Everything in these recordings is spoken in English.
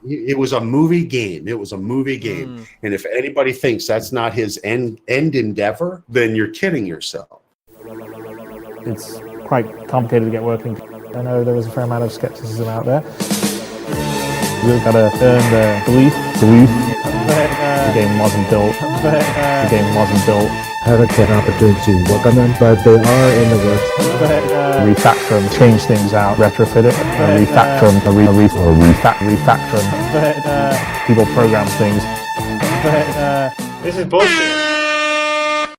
It was a movie game. It was a movie game. And if anybody thinks that's not his end endeavor, then you're kidding yourself. It's quite complicated to get working. I know there was a fair amount of skepticism out there. You really gotta earn the belief. The game wasn't built. The game wasn't built. Haven't had an opportunity to work on them, but they are in the works. Refactor them, change things out, retrofit it, refactor them, refactor them. People program things. This is bullshit.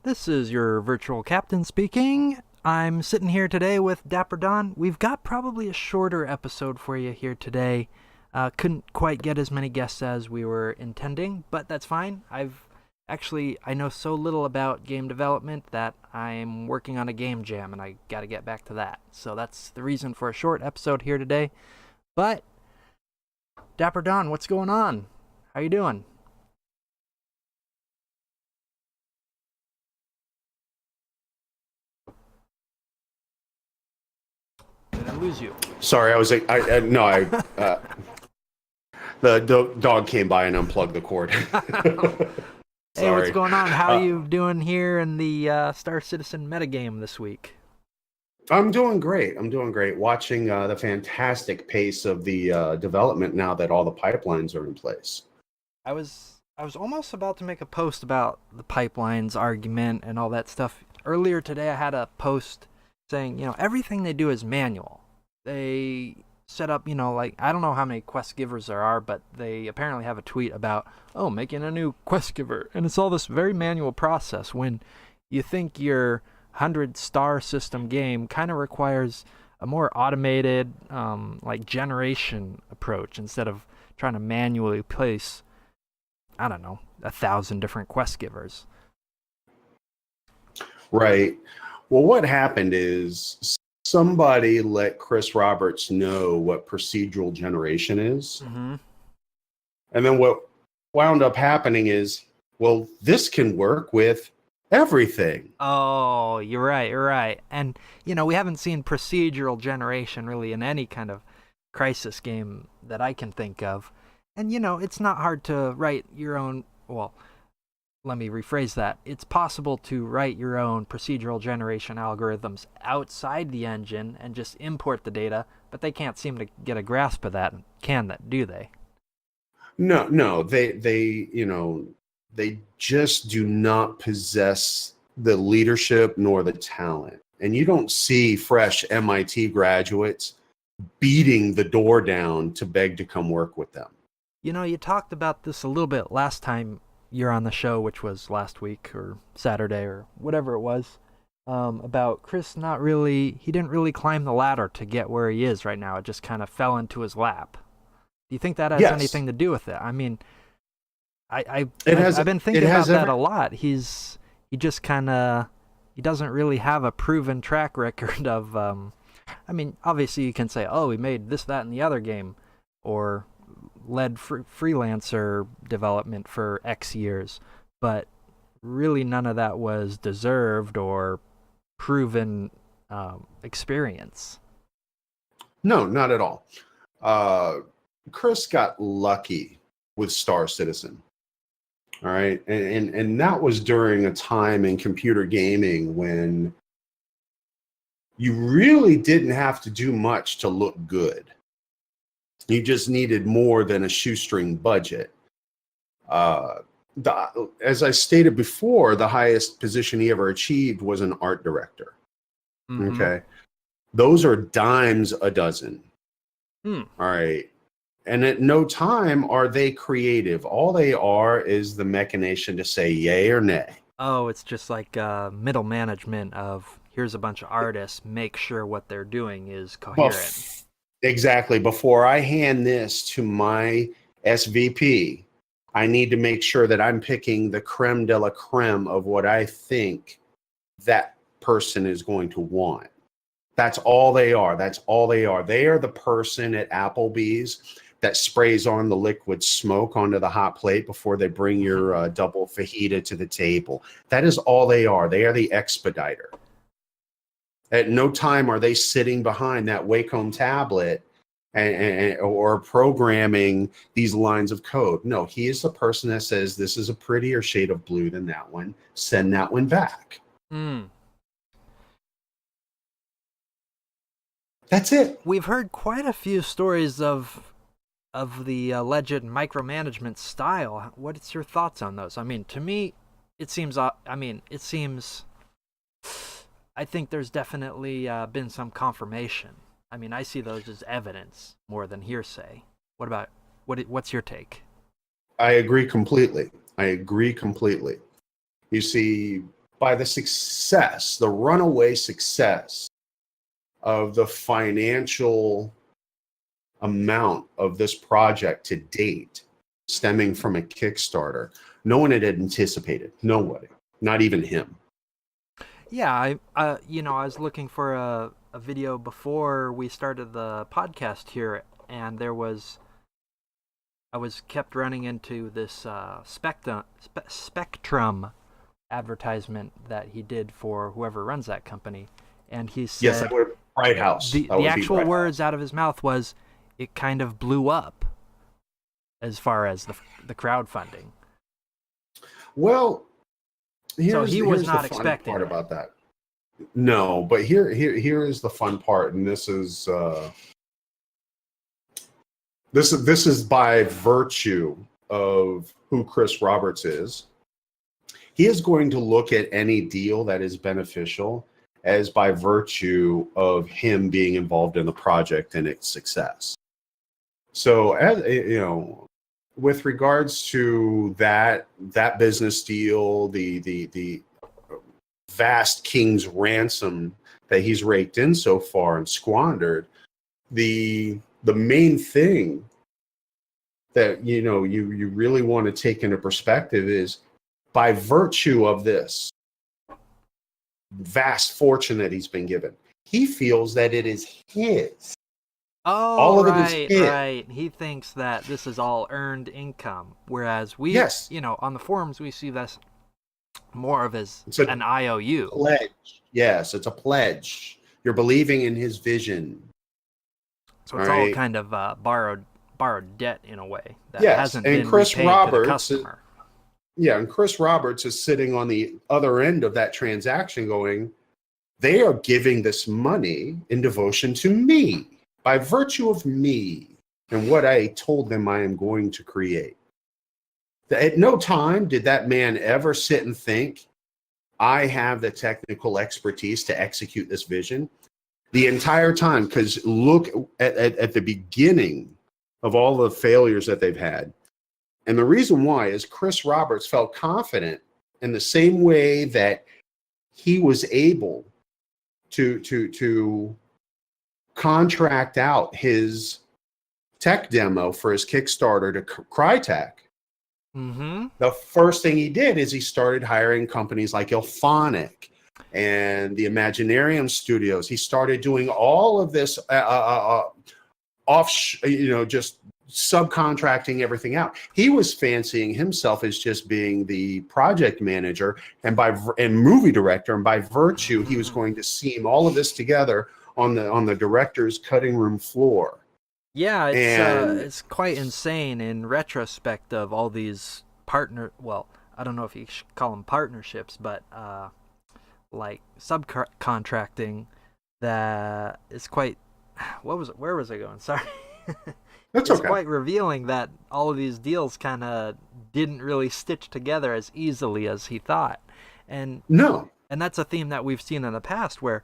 This is your virtual captain speaking. I'm sitting here today with Dapper Don. We've got probably a shorter episode for you here today. Couldn't quite get as many guests as we were intending, but that's fine. I know so little about game development that I'm working on a game jam, and I got to get back to that. So that's the reason for a short episode here today. But, Dapper Don, what's going on? How you doing? Did I lose you? Sorry, the dog came by and unplugged the cord. Hey, what's going on? How are you doing here in the Star Citizen metagame this week? I'm doing great. Watching the fantastic pace of the development now that all the pipelines are in place. I was almost about to make a post about the pipelines argument and all that stuff. Earlier today I had a post saying, everything they do is manual. They set up, I don't know how many quest givers there are, but they apparently have a tweet about, making a new quest giver. And it's all this very manual process when you think your 100-star system game kind of requires a more automated, generation approach instead of trying to manually place, 1,000 different quest givers. Right. Well, what happened is somebody let Chris Roberts know what procedural generation is. Mm-hmm. And then what wound up happening is, well, this can work with everything. Oh, you're right. And, we haven't seen procedural generation really in any kind of crisis game that I can think of. And, it's not hard to write your own, let me rephrase that. It's possible to write your own procedural generation algorithms outside the engine and just import the data, but they can't seem to get a grasp of that, do they? No, they just do not possess the leadership nor the talent. And you don't see fresh MIT graduates beating the door down to beg to come work with them. You talked about this a little bit last time you're on the show, which was last week or Saturday or whatever it was, about Chris he didn't really climb the ladder to get where he is right now. It just kind of fell into his lap. Do you think that has anything to do with it? I mean, I've been thinking about that a lot. He doesn't really have a proven track record of, obviously you can say, we made this, that, and the other game, or led freelancer development for X years, but really none of that was deserved or proven experience. No, not at all. Chris got lucky with Star Citizen. All right. And that was during a time in computer gaming when you really didn't have to do much to look good. You just needed more than a shoestring budget. As I stated before, the highest position he ever achieved was an art director. Mm-hmm. Okay. Those are dimes a dozen. All right. And at no time are they creative. All they are is the machination to say yay or nay. Oh, it's just like middle management of here's a bunch of artists, make sure what they're doing is coherent. Exactly. Before I hand this to my SVP, I need to make sure that I'm picking the creme de la creme of what I think that person is going to want. That's all they are. They are the person at Applebee's that sprays on the liquid smoke onto the hot plate before they bring your double fajita to the table. That is all they are. They are the expediter. At no time are they sitting behind that Wacom tablet or programming these lines of code. No, he is the person that says this is a prettier shade of blue than that one. Send that one back. That's it. We've heard quite a few stories of the alleged micromanagement style. What's your thoughts on those? I mean, to me, it seems. I think there's definitely been some confirmation. I mean, I see those as evidence more than hearsay. What's your take? I agree completely. You see, by the runaway success of the financial amount of this project to date, stemming from a Kickstarter, no one had anticipated. Nobody, not even him. Yeah, I was looking for a video before we started the podcast here, and I was kept running into this Spectrum advertisement that he did for whoever runs that company, and he said, "Yes, that would Bright House." The actual words out of his mouth was, "It kind of blew up," as far as the crowdfunding. Well, so he was not expecting part about that. No, but here is the fun part, and this is by virtue of who Chris Roberts is. He is going to look at any deal that is beneficial as by virtue of him being involved in the project and its success. So, as you know, with regards to that business deal, the vast king's ransom that he's raked in so far and squandered, the main thing that you really want to take into perspective is, by virtue of this vast fortune that he's been given, he feels that it is his. Oh, all of it is his. Right. He thinks that this is all earned income, whereas we, on the forums, we see this more of as an IOU. Pledge. Yes, it's a pledge. You're believing in his vision. So it's all kind of borrowed debt in a way that hasn't been repaid to the customer. And Chris Roberts is sitting on the other end of that transaction going, they are giving this money in devotion to me, by virtue of me and what I told them I am going to create. At no time did that man ever sit and think, I have the technical expertise to execute this vision. The entire time, because look at the beginning of all the failures that they've had. And the reason why is Chris Roberts felt confident in the same way that he was able to contract out his tech demo for his Kickstarter to Crytek. Mm-hmm. The first thing he did is he started hiring companies like Ilphonic and the Imaginarium Studios. He started doing all of this just subcontracting everything out. He was fancying himself as just being the project manager and movie director, and by virtue, he was going to seam all of this together on the director's cutting room floor. Yeah, it's quite insane in retrospect of all these I don't know if you should call them partnerships, but like subcontracting that is quite. Where was I going? Sorry. That's it's okay. Quite revealing that all of these deals kind of didn't really stitch together as easily as he thought. And that's a theme that we've seen in the past where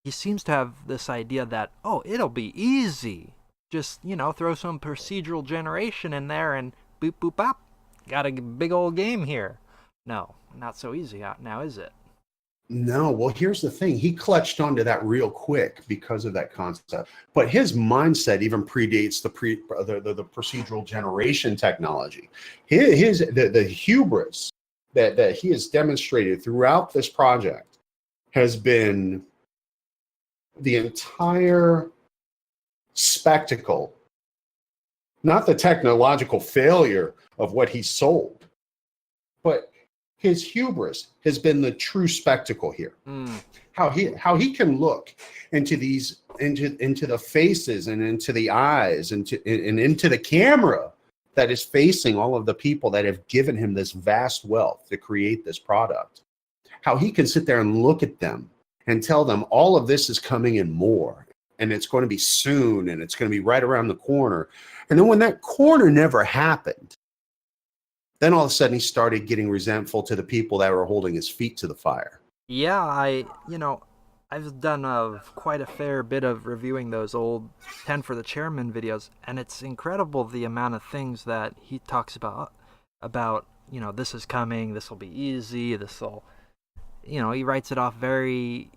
he seems to have this idea that, it'll be easy. Just, throw some procedural generation in there and boop, boop, bop. Got a big old game here. No, not so easy now, is it? No, well, here's the thing. He clutched onto that real quick because of that concept. But his mindset even predates the procedural generation technology. The hubris that he has demonstrated throughout this project has been the entire spectacle, not the technological failure of what he sold, but his hubris has been the true spectacle here. how he can look into the faces and into the eyes and into the camera that is facing all of the people that have given him this vast wealth to create this product. How he can sit there and look at them and tell them all of this is coming in more, and it's going to be soon, and it's going to be right around the corner. And then when that corner never happened, then all of a sudden he started getting resentful to the people that were holding his feet to the fire. Yeah, I've done quite a fair bit of reviewing those old 10 for the Chairman videos, and it's incredible the amount of things that he talks about, this is coming, this will be easy, this'll, he writes it off very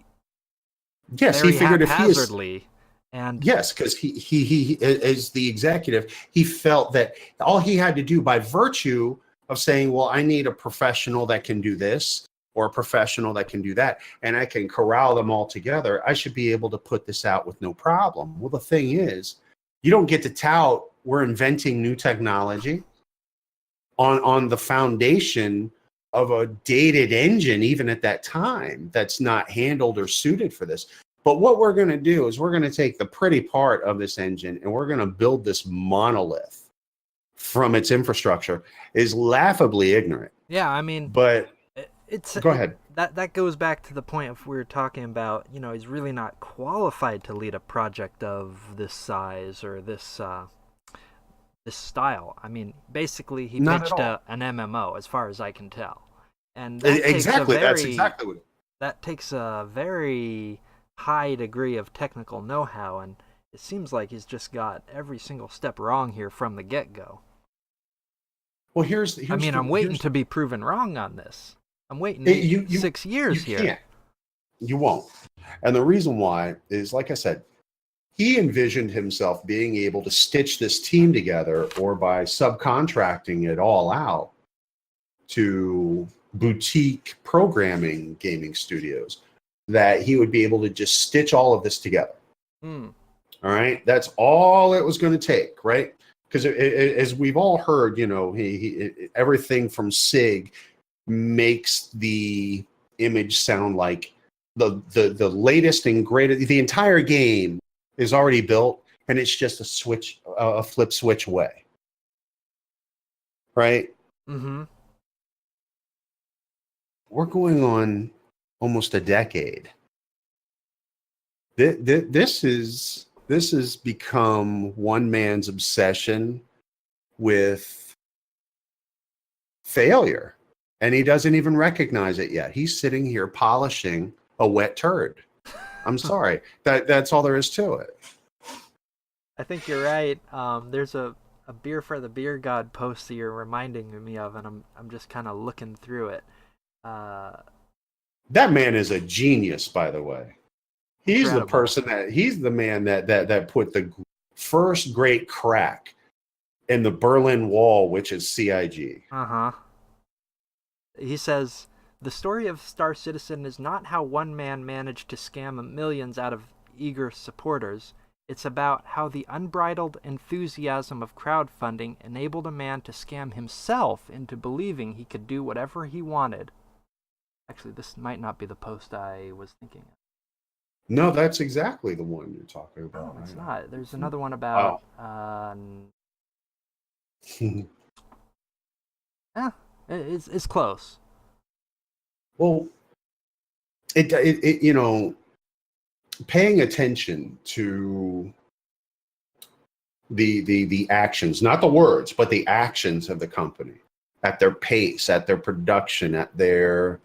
he figured haphazardly. And yes, because he as the executive, he felt that all he had to do by virtue of saying, well, I need a professional that can do this or a professional that can do that, and I can corral them all together, I should be able to put this out with no problem. Well, the thing is, you don't get to tout we're inventing new technology on the foundation of a dated engine, even at that time, that's not handled or suited for this. But what we're going to do is we're going to take the pretty part of this engine and we're going to build this monolith from its infrastructure. Is laughably ignorant. Yeah, I mean, but it's go ahead. That goes back to the point of we were talking about. He's really not qualified to lead a project of this size or this style. I mean, basically, he pitched an MMO, as far as I can tell, and that that's exactly what. That takes a very high degree of technical know-how, and it seems like he's just got every single step wrong here from the get-go. Well, I'm waiting to be proven wrong on this. I'm waiting 6 years here. Can't. You won't. And the reason why is, like I said, he envisioned himself being able to stitch this team together, or by subcontracting it all out to boutique programming gaming studios, that he would be able to just stitch all of this together. All right. That's all it was going to take. Right. Because as we've all heard, he everything from SIG makes the image sound like the latest and greatest. The entire game is already built, and it's just a flip switch away. Right? Mm-hmm. We're going on almost a decade. This has become one man's obsession with failure, and he doesn't even recognize it yet. He's sitting here polishing a wet turd. I'm sorry. That's all there is to it. I think you're right. There's a Beer for the Beer God post that you're reminding me of, and I'm just kind of looking through it. That man is a genius, by the way. He's incredible. He's the man that put the first great crack in the Berlin Wall, which is CIG. Uh-huh. He says, the story of Star Citizen is not how one man managed to scam millions out of eager supporters. It's about how the unbridled enthusiasm of crowdfunding enabled a man to scam himself into believing he could do whatever he wanted. Actually, this might not be the post I was thinking of. No, that's exactly the one you're talking about. No, it's not. There's another one about... it's close. Well, paying attention to the actions, not the words, but the actions of the company, at their pace, at their production, at the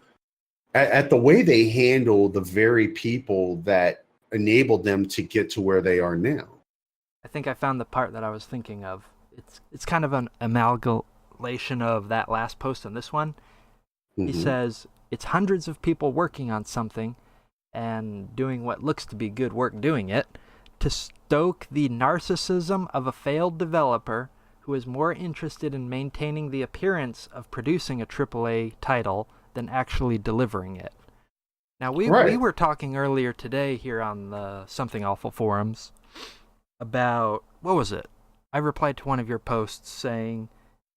way they handle the very people that enabled them to get to where they are now. I think I found the part that I was thinking of. It's kind of an amalgamation of that last post and this one. Mm-hmm. He says, it's hundreds of people working on something and doing what looks to be good work doing it to stoke the narcissism of a failed developer who is more interested in maintaining the appearance of producing a AAA title than actually delivering it. Now, we were talking earlier today here on the Something Awful forums about, what was it? I replied to one of your posts saying,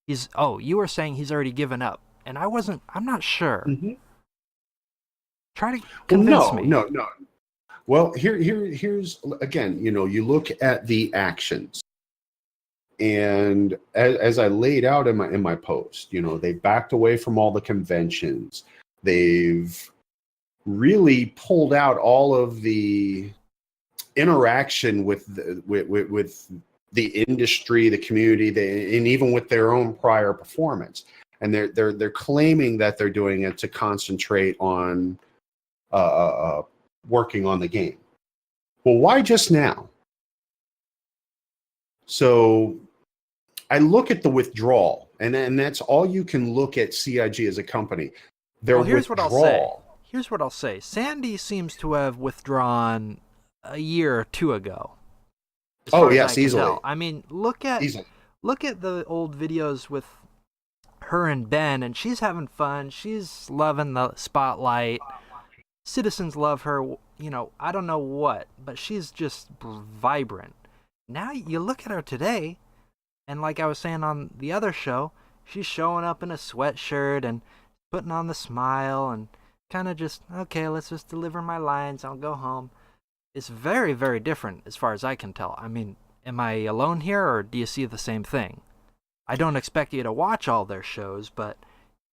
you were saying he's already given up. And I'm not sure. Mm-hmm. Try to convince me. No. Well, here's again. You look at the actions, and as I laid out in my post, they backed away from all the conventions. They've really pulled out all of the interaction with the industry, the community, and even with their own prior performance. And they're claiming that they're doing it to concentrate on working on the game. Well, why just now? So I look at the withdrawal, and that's all you can look at CIG as a company. Their here's withdrawal. Here's what I'll say. Sandy seems to have withdrawn a year or two ago. Oh yes, easily. Tell. I mean, look at the old videos with her and Ben, and she's having fun. She's loving the spotlight. Citizens love her. I don't know what, but she's just vibrant. Now you look at her today, and like I was saying on the other show, she's showing up in a sweatshirt and putting on the smile and kind of just, okay, let's just deliver my lines. I'll go home. It's very, very different as far as I can tell. I mean, am I alone here, or do you see the same thing? I don't expect you to watch all their shows, but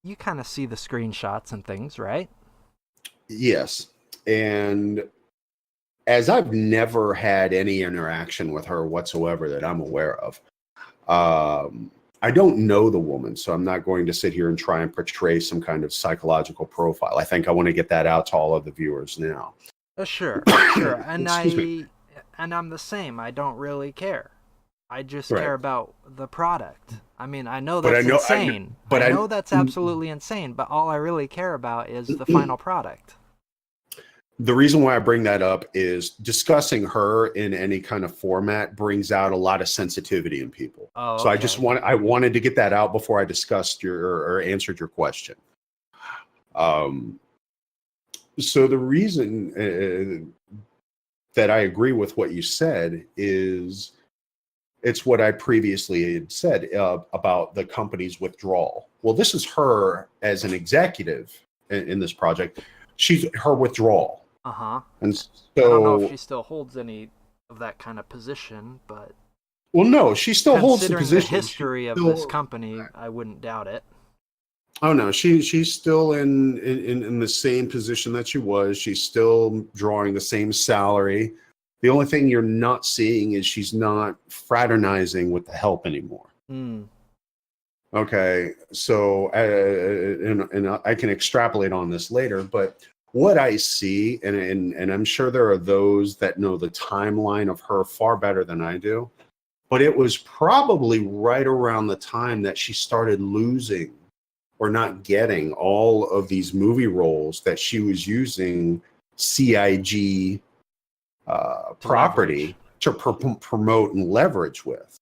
you kind of see the screenshots and things, right? Yes. And as I've never had any interaction with her whatsoever that I'm aware of, I don't know the woman, so I'm not going to sit here and try and portray some kind of psychological profile. I think I want to get that out to all of the viewers now. Sure. And I'm the same. I don't really care. I just care about the product. I mean, I know that's insane. I know that's absolutely insane, but all I really care about is the final product. The reason why I bring that up is discussing her in any kind of format brings out a lot of sensitivity in people. Oh, okay. So I wanted to get that out before I discussed or answered your question. So the reason that I agree with what you said is it's what I previously had said about the company's withdrawal. Well, this is her as an executive in this project. She's her withdrawal. Uh-huh. And so, I don't know if she still holds any of that kind of position, but... Well, no, she still holds the position. Considering the history of this company, I wouldn't doubt it. Oh, no, she's still in the same position that she was. She's still drawing the same salary. The only thing you're not seeing is she's not fraternizing with the help anymore. Okay, so and I can extrapolate on this later, but what I see, and I'm sure there are those that know the timeline of her far better than I do, but it was probably right around the time that she started losing or not getting all of these movie roles that she was using CIG property to promote and leverage with.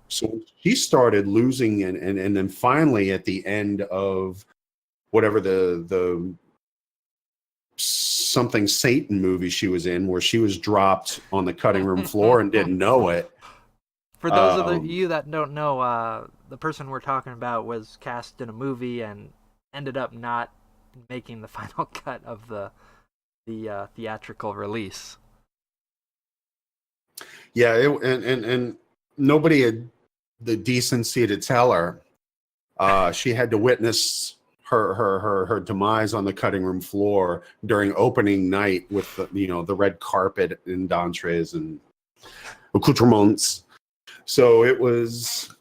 So she started losing, and then finally at the end of whatever the something Satan movie she was in, where she was dropped on the cutting room floor and didn't know it. For those of you that don't know, the person we're talking about was cast in a movie and ended up not making the final cut of the theatrical release. Yeah, and nobody had the decency to tell her. She had to witness her demise on the cutting room floor during opening night with the red carpet and d'entrées and accoutrements. So it was,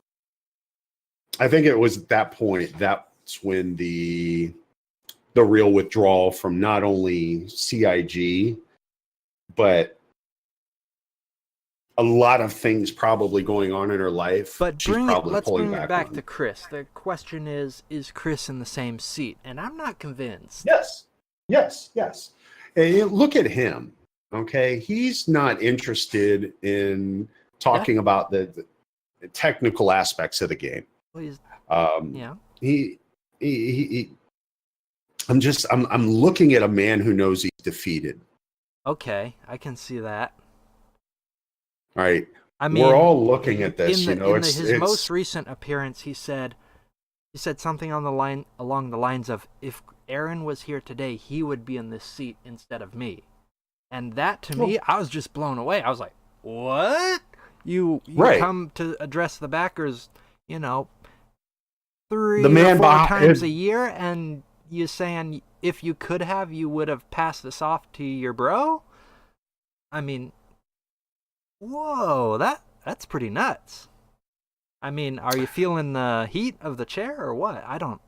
I think it was at that point, that's when the real withdrawal from not only CIG, but a lot of things probably going on in her life. But let's bring it back to Chris. The question is Chris in the same seat? And I'm not convinced. Yes. And look at him, okay? He's not interested in talking about the technical aspects of the game. Well, I'm looking at a man who knows he's defeated. Okay, I can see that. All right. I mean, we're all looking at this. His most recent appearance, he said something along the lines of, Aaron was here today, he would be in this seat instead of me. And that, to me, I was just blown away. I was like, what? You Right. come to address the backers, you know, 3 The man or 4 behind- times a year, and you saying if you could have, you would have passed this off to your bro? I mean, whoa, that's pretty nuts. I mean, are you feeling the heat of the chair or what? I don't.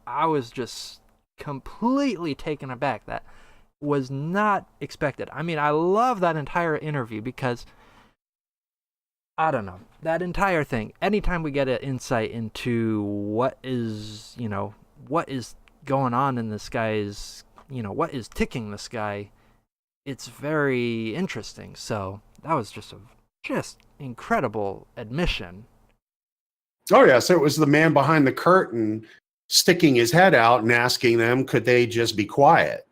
I was just completely taken aback. That was not expected. I mean, I love that entire interview because, I don't know, that entire thing. Anytime we get an insight into what is going on in this guy's, what is ticking this guy, it's very interesting. So that was just incredible admission. Oh, yeah. So it was the man behind the curtain sticking his head out and asking them, could they just be quiet?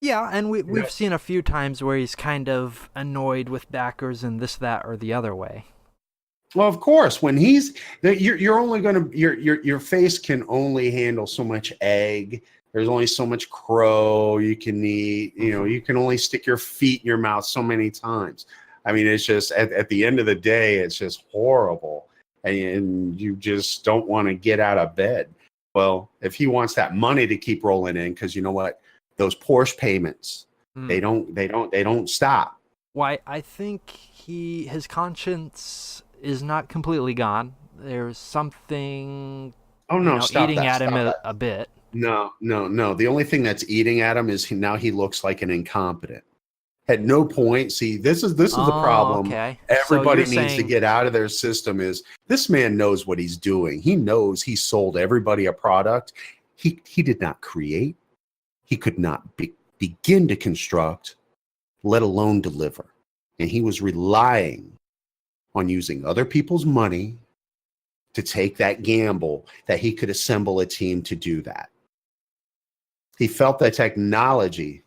Yeah, and we've seen a few times where he's kind of annoyed with backers and this, that, or the other way. Well, of course, when you're only going to, your face can only handle so much egg. There's only so much crow you can eat. You can only stick your feet in your mouth so many times. I mean, it's just, at the end of the day, it's just horrible. And you just don't want to get out of bed. Well, if he wants that money to keep rolling in, because you know what? Those Porsche payments, they don't stop. Why, I think his conscience is not completely gone. There's something eating at him a bit. No. The only thing that's eating at him is now he looks like an incompetent. At no point, see, this is the problem. Okay. Everybody needs to get out of their system. Is this man knows what he's doing? He knows he sold everybody a product he did not create. He could not begin to construct, let alone deliver. And he was relying on using other people's money to take that gamble that he could assemble a team to do that. He felt that technology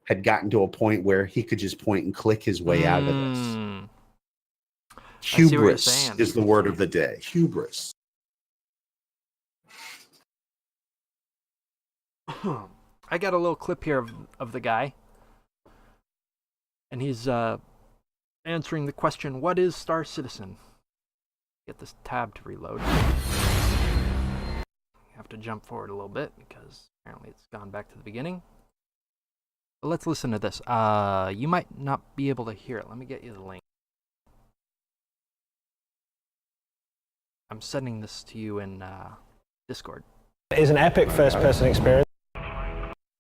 had gotten to a point where he could just point and click his way out of this. Hubris is the word of the day. Hubris. I got a little clip here of the guy. And he's answering the question, what is Star Citizen? Get this tab to reload. You have to jump forward a little bit because apparently it's gone back to the beginning. But let's listen to this. You might not be able to hear it. Let me get you the link. I'm sending this to you in Discord. It is an epic first-person experience.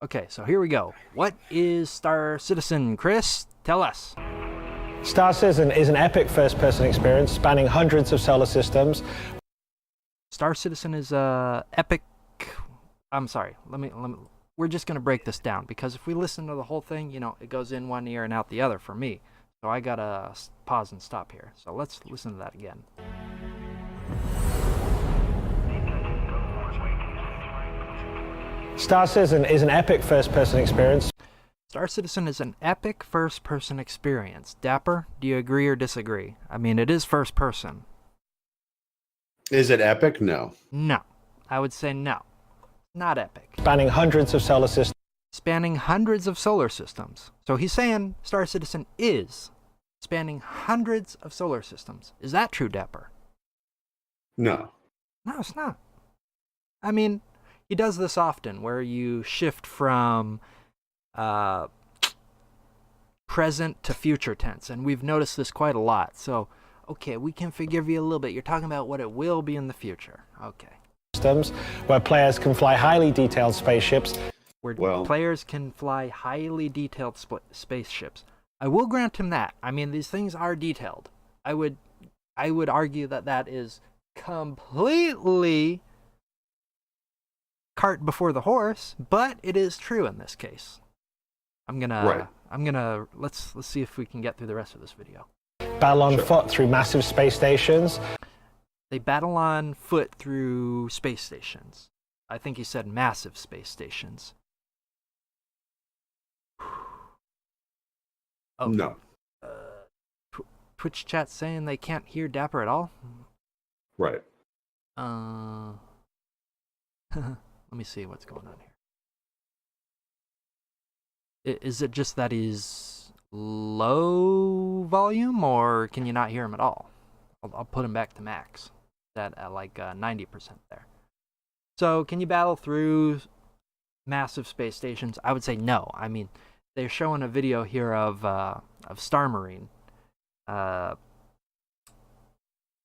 Okay, so here we go. What is Star Citizen, Chris? Tell us. Star Citizen is an epic first-person experience spanning hundreds of solar systems. Star Citizen is a epic. I'm sorry. Let me. We're just gonna break this down because if we listen to the whole thing, it goes in one ear and out the other for me. So I gotta pause and stop here. So let's listen to that again. Star Citizen is an epic first-person experience. Star Citizen is an epic first-person experience. Dapper, do you agree or disagree? I mean, it is first-person. Is it epic? No. No. I would say no. Not epic. Spanning hundreds of solar systems. Spanning hundreds of solar systems. So he's saying Star Citizen is spanning hundreds of solar systems. Is that true, Dapper? No. No, it's not. I mean, he does this often where you shift from present to future tense, and we've noticed this quite a lot. So, okay, we can forgive you a little bit. You're talking about what it will be in the future. Okay. Systems where players can fly highly detailed spaceships. Players can fly highly detailed spaceships. I will grant him that. I mean, these things are detailed. I would argue that is completely cart before the horse, but it is true in this case. Let's see if we can get through the rest of this video. Battle on foot through massive space stations. They battle on foot through space stations. I think he said massive space stations. Oh, no. Twitch chat saying they can't hear Dapper at all. Right. Let me see what's going on here. Is it just that he's low volume, or can you not hear him at all? I'll put him back to max. At like 90% there. So can you battle through massive space stations? I would say no. I mean, they're showing a video here of Star Marine,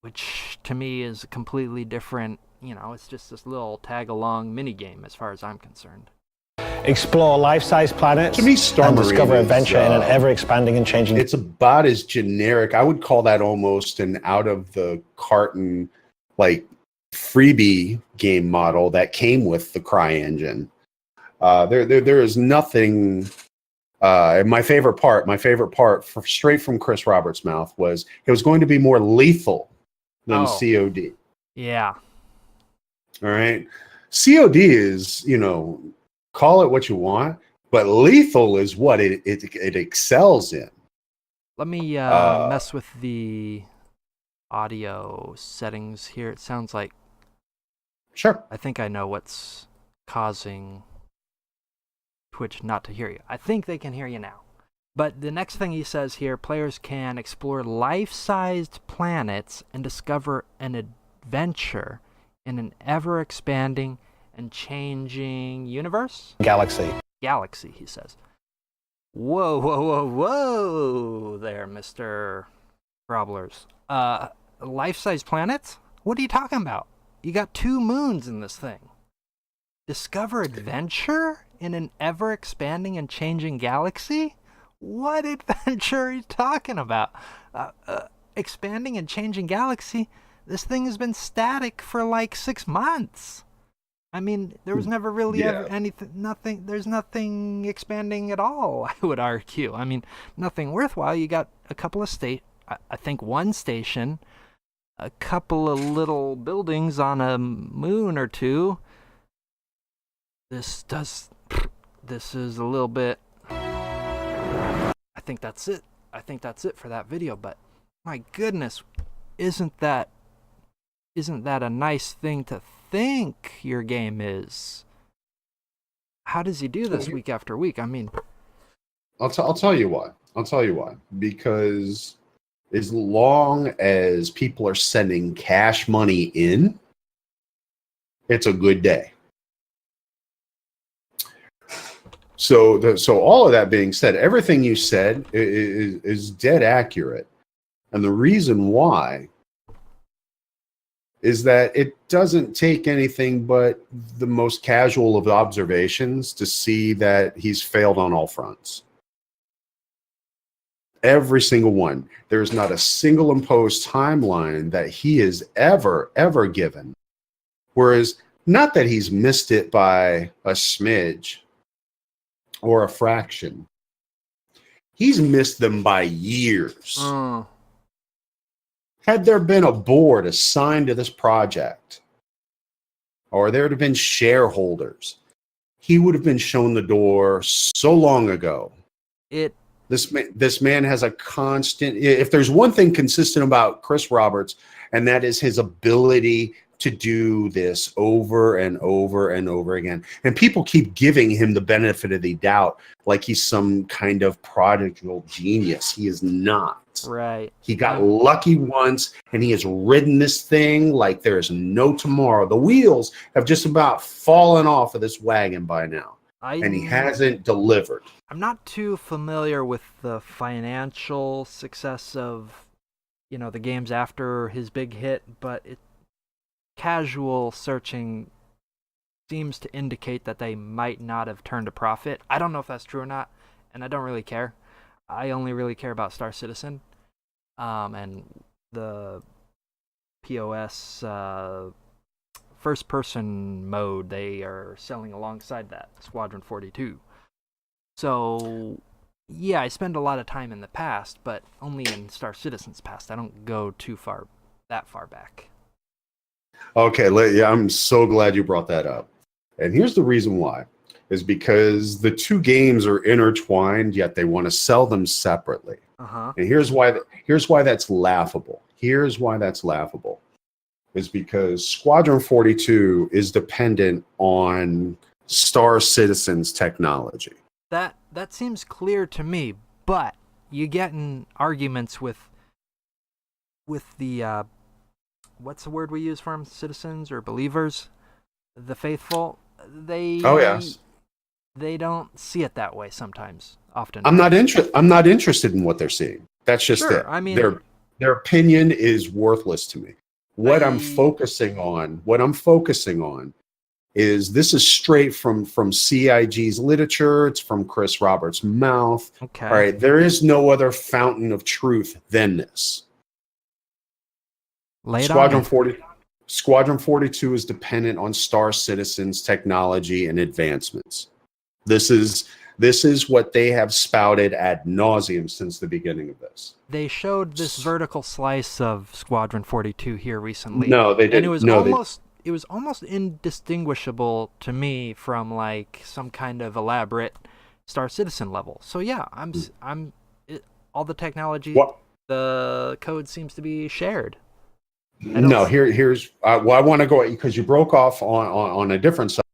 which to me is a completely different. It's just this little tag-along mini game as far as I'm concerned. Explore life-size planets To me, Star and Marine discover is, adventure in an ever-expanding and changing... It's about as generic. I would call that almost an out-of-the-carton, like, freebie game model that came with the CryEngine. There is nothing... my favorite part, straight from Chris Roberts' mouth, was it was going to be more lethal than COD. Yeah. All right? COD is, call it what you want, but lethal is what it excels in. Let me mess with the audio settings here. It sounds like... Sure. I think I know what's causing Twitch not to hear you. I think they can hear you now. But the next thing he says here, players can explore life-sized planets and discover an adventure in an ever-expanding and changing universe? Galaxy, he says. Whoa, whoa, whoa, whoa there, Mr. Grobblers. Life-size planets? What are you talking about? You got 2 moons in this thing. Discover adventure in an ever-expanding and changing galaxy? What adventure are you talking about? Expanding and changing galaxy? This thing has been static for like 6 months. I mean, there was never really ever anything, there's nothing expanding at all, I would argue. I mean, nothing worthwhile. You got a couple of I think 1 station, a couple of little buildings on a moon or 2. This is a little bit, I think that's it. I think that's it for that video, but my goodness, isn't that a nice thing to think your game is? How does he do this week after week? I mean, I'll tell you why. Because as long as people are sending cash money in, it's a good day. So all of that being said, everything you said is dead accurate. And the reason why is that it doesn't take anything but the most casual of observations to see that he's failed on all fronts. Every single one. There's not a single imposed timeline that he has ever given. Whereas, not that he's missed it by a smidge or a fraction. He's missed them by years. Had there been a board assigned to this project, or there would have been shareholders, he would have been shown the door so long ago. This man has a constant... If there's one thing consistent about Chris Roberts, and that is his ability to do this over and over and over again. And people keep giving him the benefit of the doubt like he's some kind of prodigal genius. He is not. Right. He got lucky once, and he has ridden this thing like there is no tomorrow. The wheels have just about fallen off of this wagon by now, and he hasn't delivered. I'm not too familiar with the financial success of, the games after his big hit, but casual searching seems to indicate that they might not have turned a profit. I don't know if that's true or not, and I don't really care. I only really care about Star Citizen, and the POS first-person mode they are selling alongside that, Squadron 42. So, yeah, I spend a lot of time in the past, but only in Star Citizen's past. I don't go that far back. Okay, I'm so glad you brought that up. And here's the reason why. Is because the 2 games are intertwined, yet they want to sell them separately. And here's why that's laughable. is because Squadron 42 is dependent on Star Citizen's technology. That seems clear to me, but you get in arguments with the what's the word we use for them? Citizens or believers, the faithful. They they don't see it that way sometimes. Often, I'm not interested in what they're seeing. That's just sure, it. I mean, their opinion is worthless to me. What I'm focusing on is this is straight from CIG's literature. It's from Chris Roberts' mouth. Okay. All right. There is no other fountain of truth than this. Squadron 42 is dependent on Star Citizen's technology and advancements. This is what they have spouted ad nauseum since the beginning of this. They showed this vertical slice of Squadron 42 here recently. No, they didn't. And it was almost indistinguishable to me from like some kind of elaborate Star Citizen level. So yeah, all the technology, the code seems to be shared. No, here's I want to go because you broke off on a different side,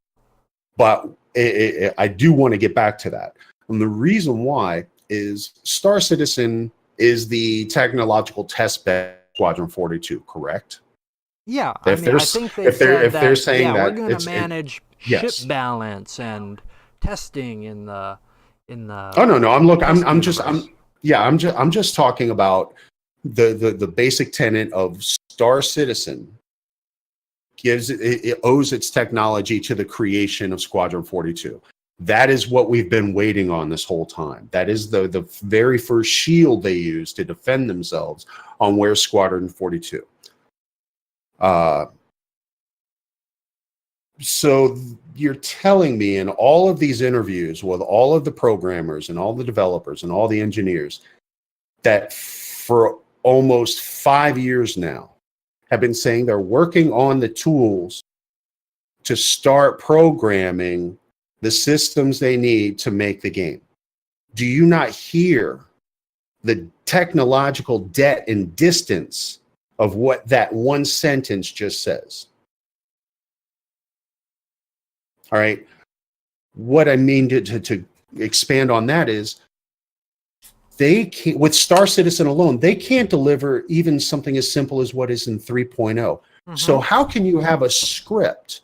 but I do want to get back to that. And the reason why is Star Citizen is the technological test bed of Squadron 42, correct? Yeah, I think they're saying that we're going to manage ship balance and testing in the. Oh no! I'm just talking about the basic tenet of Star Citizen. It owes its technology to the creation of Squadron 42. That is what we've been waiting on this whole time. That is the very first shield they used to defend themselves on where Squadron 42. So you're telling me in all of these interviews with all of the programmers and all the developers and all the engineers that for almost 5 years now have been saying they're working on the tools to start programming the systems they need to make the game. Do you not hear the technological debt and distance of what that one sentence just says? All right. What I mean to expand on that is they can't, with Star Citizen alone, they can't deliver even something as simple as what is in 3.0. Mm-hmm. So how can you have a script,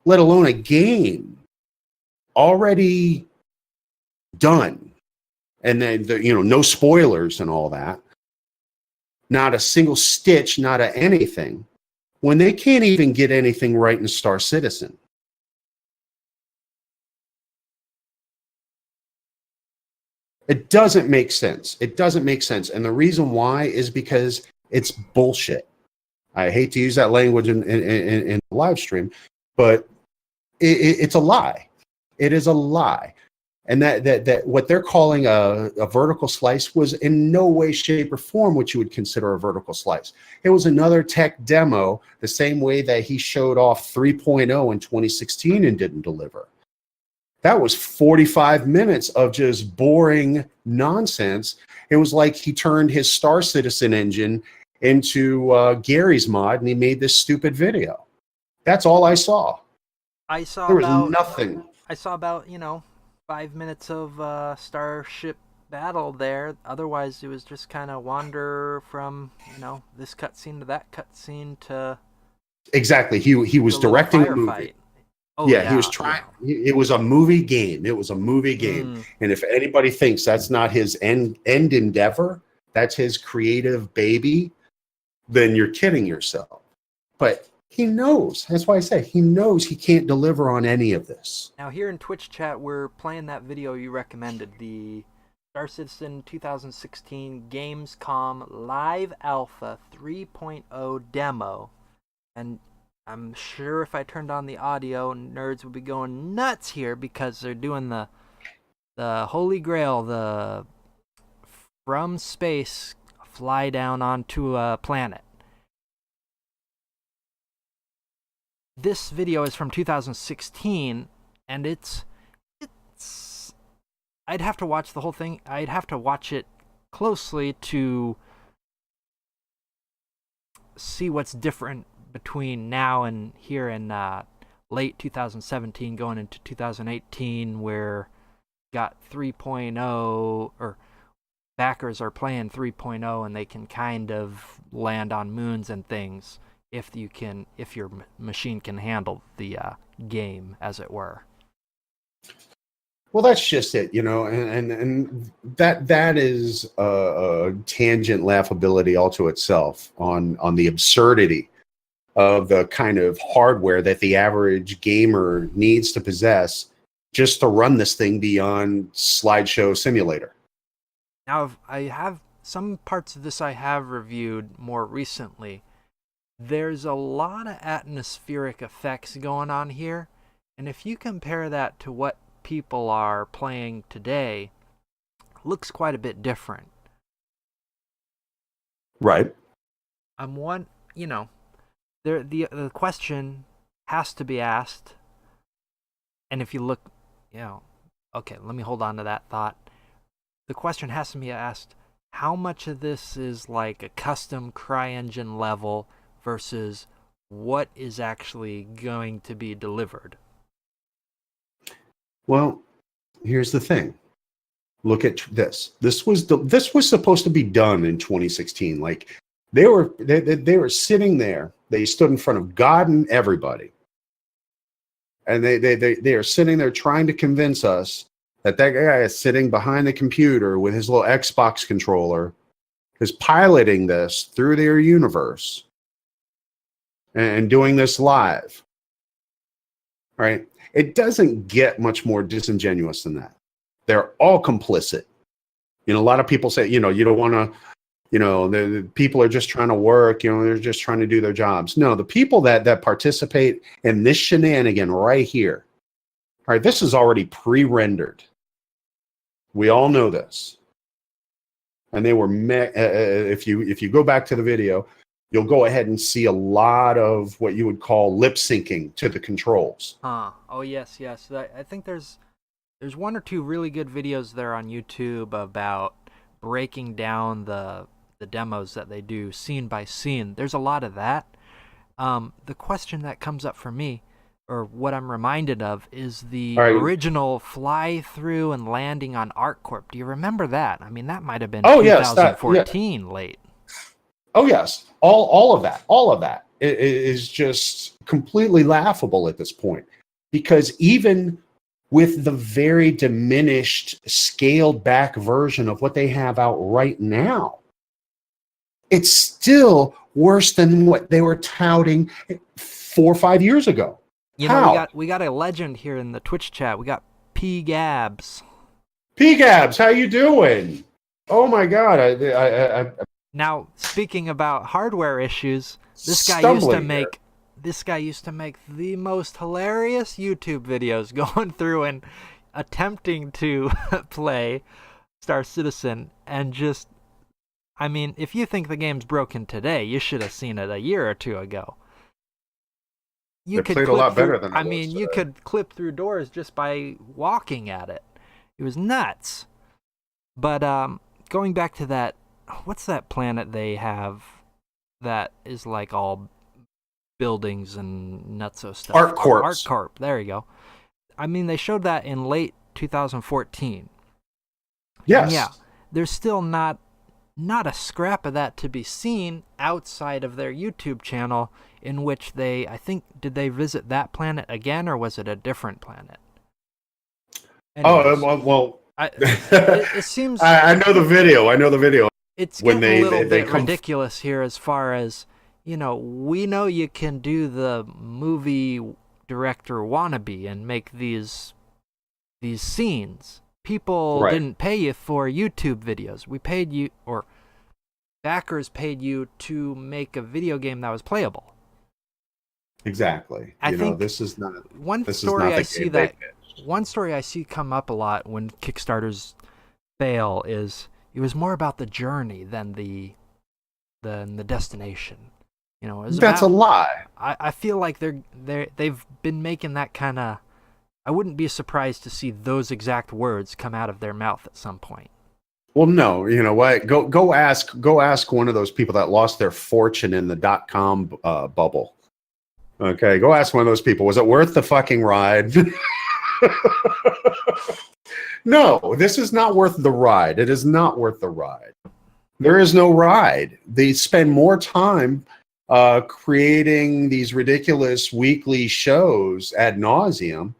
let alone a game, already done, and then no spoilers and all that, not a single stitch, not a anything, when they can't even get anything right in Star Citizen? It doesn't make sense. It doesn't make sense. And the reason why is because it's bullshit. I hate to use that language in the live stream, but it's a lie. It is a lie. And that what they're calling a vertical slice was in no way, shape, or form what you would consider a vertical slice. It was another tech demo, the same way that he showed off 3.0 in 2016 and didn't deliver. That was 45 minutes of just boring nonsense. It was like he turned his Star Citizen engine into Gary's mod and he made this stupid video. That's all I saw. There was nothing. I saw about 5 minutes of Starship battle there. Otherwise, it was just kind of wander from this cutscene to that cutscene to. Exactly. He was directing a movie. Fight. Oh, yeah, he was trying. It was a movie game. It was a movie game. And if anybody thinks that's not his end endeavor, that's his creative baby, then you're kidding yourself. But he knows. That's why I say he knows he can't deliver on any of this. Now, here in Twitch chat, we're playing that video you recommended, the Star Citizen 2016 Gamescom Live Alpha 3.0 demo. And I'm sure if I turned on the audio, nerds would be going nuts here because they're doing the Holy Grail, the from space fly down onto a planet. This video is from 2016, and it's I'd have to watch the whole thing. I'd have to watch it closely to see what's different between now and here in late 2017 going into 2018, where got 3.0, or backers are playing 3.0, and they can kind of land on moons and things if your machine can handle the game, as it were. Well, that's just it, and that is a tangent laughability all to itself on the absurdity of the kind of hardware that the average gamer needs to possess just to run this thing beyond slideshow simulator. Now, I have some parts of this I have reviewed more recently. There's a lot of atmospheric effects going on here, and if you compare that to what people are playing today, it looks quite a bit different. Right. The question has to be asked, and if you look, okay, let me hold on to that thought. The question has to be asked, how much of this is like a custom CryEngine level versus what is actually going to be delivered? Well, here's the thing. Look at this. This was supposed to be done in 2016. Like they were sitting there. They stood in front of God and everybody, and they are sitting there trying to convince us that guy is sitting behind the computer with his little Xbox controller, is piloting this through their universe and doing this live. Right? It doesn't get much more disingenuous than that. They're all complicit. A lot of people say, you don't want to, the people are just trying to work, they're just trying to do their jobs. No, the people that participate in this shenanigan right here, all right, this is already pre-rendered. We all know this. And they were, if you go back to the video, you'll go ahead and see a lot of what you would call lip syncing to the controls. Oh, yes. I think there's one or two really good videos there on YouTube about breaking down the demos that they do scene by scene. There's a lot of that. The question that comes up for me, or what I'm reminded of, is the original fly through and landing on ARGcorp. Do you remember that? I mean, that might have been 2014 late. Oh, yes. All of that is just completely laughable at this point, because even with the very diminished, scaled back version of what they have out right now, it's still worse than what they were touting 4 or 5 years ago. We got a legend here in the Twitch chat. We got P Gabs. P Gabs, how you doing? Oh my God! I Now, speaking about hardware issues, this guy used to make the most hilarious YouTube videos going through and attempting to play Star Citizen, and just, I mean, if you think the game's broken today, you should have seen it a year or two ago. You could played a lot better than it was. You could clip through doors just by walking at it. It was nuts. But going back to that, what's that planet they have that is like all buildings and nutso stuff? ARGcorp. There you go. I mean, they showed that in late 2014. Yes. And yeah, there's still not a scrap of that to be seen outside of their YouTube channel, in which did they visit that planet again, or was it a different planet? Anyways, it seems... I know the video. It's getting a little bit ridiculous here, as far as, we know you can do the movie director wannabe and make these scenes. People didn't pay you for YouTube videos. We paid you, or backers paid you to make a video game that was playable. Exactly. I think this is not one story I see come up a lot when Kickstarters fail is it was more about the journey than the destination. That's a lie. I feel like they've been making that kind of. I wouldn't be surprised to see those exact words come out of their mouth at some point. Well, no, you know what? Go ask one of those people that lost their fortune in the .com bubble. Okay, go ask one of those people. Was it worth the fucking ride? No, this is not worth the ride. It is not worth the ride. There is no ride. They spend more time creating these ridiculous weekly shows ad nauseum.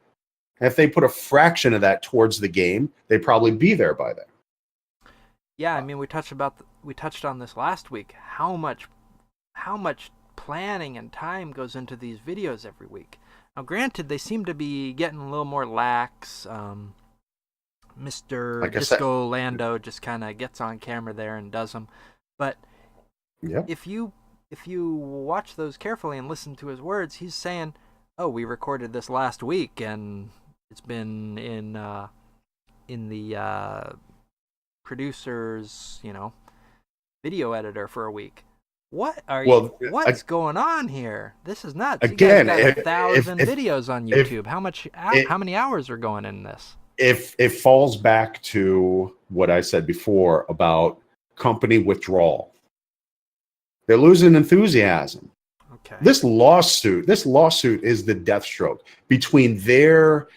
If they put a fraction of that towards the game, they'd probably be there by then. Yeah, I mean, we touched on this last week. How much planning and time goes into these videos every week? Now, granted, they seem to be getting a little more lax. Mr. Disco Lando just kind of gets on camera there and does them. But yep. if you watch those carefully and listen to his words, he's saying, "Oh, we recorded this last week, and it's been in the producer's, video editor for a week." What's going on here? This is nuts. Again, you guys got 1,000 videos on YouTube. How many hours are going in this? If it falls back to what I said before about company withdrawal, they're losing enthusiasm. Okay. This lawsuit is the death stroke between their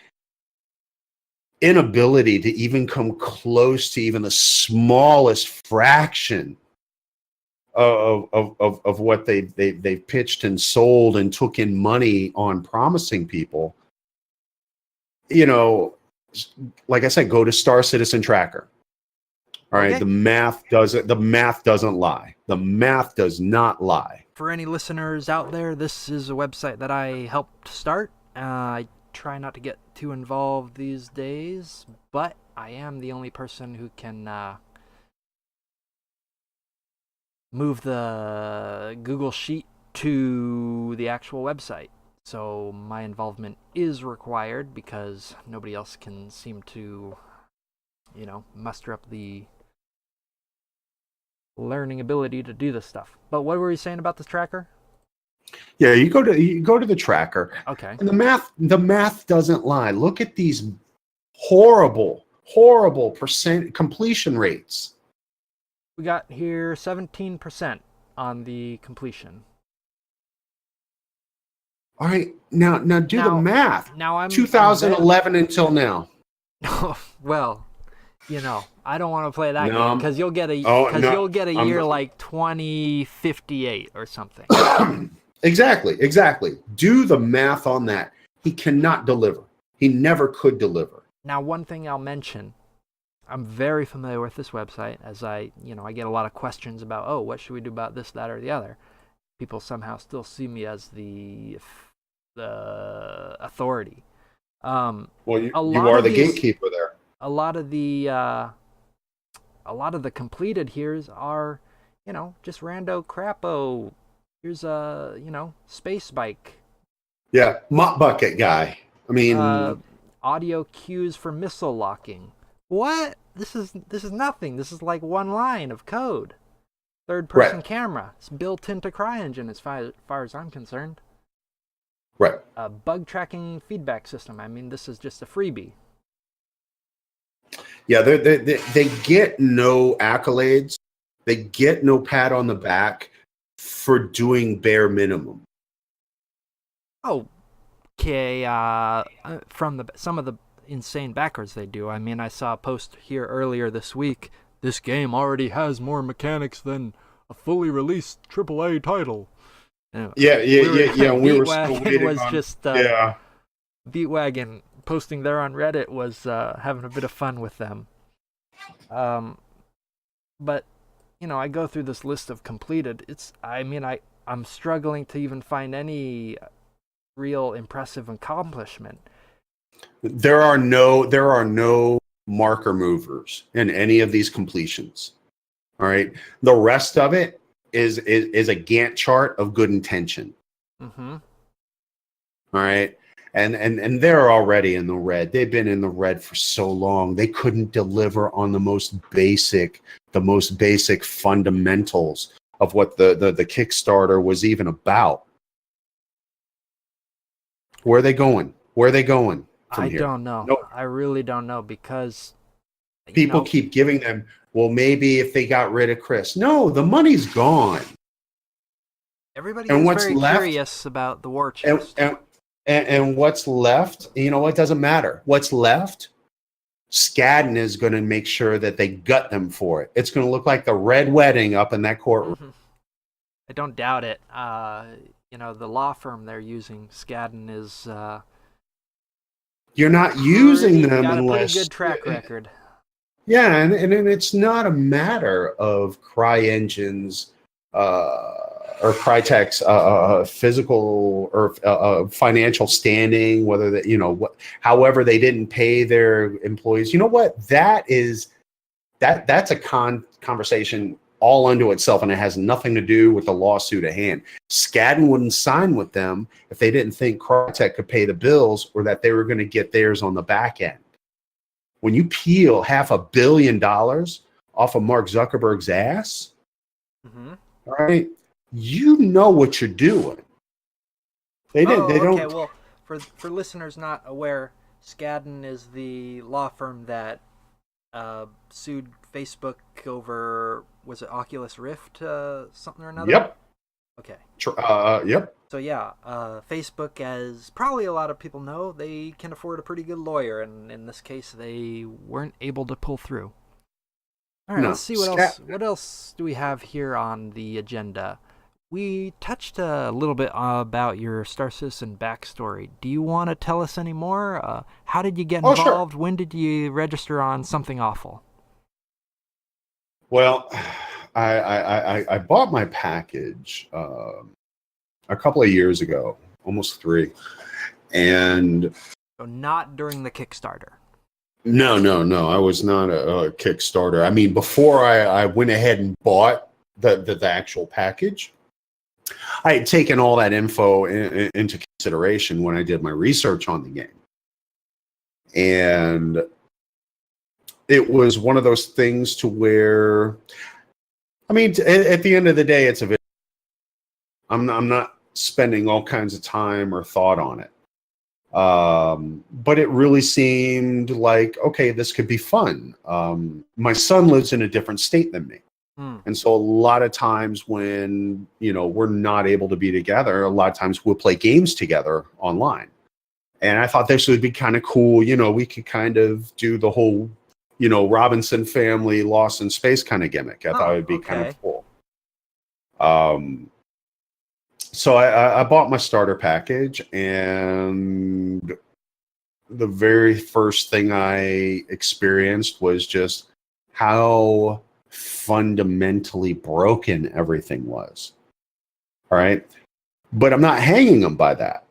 inability to even come close to even the smallest fraction of what they pitched and sold and took in money on promising people. Like I said, go to Star Citizen Tracker. All right, okay. The math doesn't lie. The math does not lie. For any listeners out there, this is a website that I helped start. I try not to get too involved these days, but I am the only person who can move the Google Sheet to the actual website. So my involvement is required because nobody else can seem to, muster up the learning ability to do this stuff. But what were you saying about this tracker? Yeah, you go to the tracker. Okay. And the math doesn't lie. Look at these horrible percent completion rates. We got here 17% on the completion. All right, now do the math. Now I'm 2011 until now. Well, I don't want to play that game because you'll get a year like 2058 or something. Exactly. Do the math on that. He cannot deliver. He never could deliver. Now, one thing I'll mention, I'm very familiar with this website as I get a lot of questions about, what should we do about this, that, or the other. People somehow still see me as the authority. Well, you are the gatekeeper there. A lot of the completed here's are, just rando crapo. Here's a, space bike. Yeah, mop bucket guy. I mean, audio cues for missile locking. What? This is nothing. This is like one line of code. Third-person camera. It's built into CryEngine as far as I'm concerned. Right. Bug tracking feedback system. I mean, this is just a freebie. Yeah, they get no accolades. They get no pat on the back for doing bare minimum. Oh, okay. From some of the insane backers they do. I mean, I saw a post here earlier this week. This game already has more mechanics than a fully released AAA title. Yeah. We were still waiting on. Beatwagon posting there on Reddit was having a bit of fun with them. But I go through this list of completed. I'm struggling to even find any real impressive accomplishment. There are no marker movers in any of these completions. All right. The rest of it is a Gantt chart of good intention. Mm-hmm. All right. And they're already in the red. They've been in the red for so long. They couldn't deliver on the most basic fundamentals of what the Kickstarter was even about. Where are they going? From I here? don't know. Nope. I really don't know because People keep giving them, well, maybe if they got rid of Chris. No, the money's gone. Everybody And is what's very left- curious about the war chest. And what's left, it doesn't matter. What's left, Skadden is going to make sure that they gut them for it. It's going to look like the Red Wedding up in that courtroom. I don't doubt it. The law firm they're using, Skadden, is You're not using them got unless... a pretty good track record. Yeah, and it's not a matter of CryEngine's or Crytek's physical or financial standing, whether that however they didn't pay their employees. You know what? That's a conversation all unto itself, and it has nothing to do with the lawsuit at hand. Skadden wouldn't sign with them if they didn't think Crytek could pay the bills or that they were going to get theirs on the back end. When you peel $500 million off of Mark Zuckerberg's ass, right? You know what you're doing. They didn't. They don't. Okay, well, for listeners not aware, Skadden is the law firm that sued Facebook over, was it Oculus Rift, something or another? Yep. Okay. Yep. So yeah, Facebook, as probably a lot of people know, they can afford a pretty good lawyer, and in this case, they weren't able to pull through. All right, let's see what else. What else do we have here on the agenda? We touched a little bit about your Star Citizen backstory. Do you want to tell us any more? How did you get involved? Sure. When did you register on Something Awful? Well, I bought my package a couple of years ago, almost 3, and so not during the Kickstarter. No. I was not a Kickstarter. I mean, before I went ahead and bought the actual package, I had taken all that info into consideration when I did my research on the game. And it was one of those things to where, I mean, at the end of the day, it's a video. I'm not spending all kinds of time or thought on it. But it really seemed like, okay, this could be fun. My son lives in a different state than me. And so a lot of times when, we're not able to be together, a lot of times we'll play games together online. And I thought this would be kind of cool. We could kind of do the whole, Robinson family Lost in Space kind of gimmick. I thought it would be kind of cool. So I bought my starter package, and the very first thing I experienced was just how fundamentally broken everything was. All right. But I'm not hanging them by that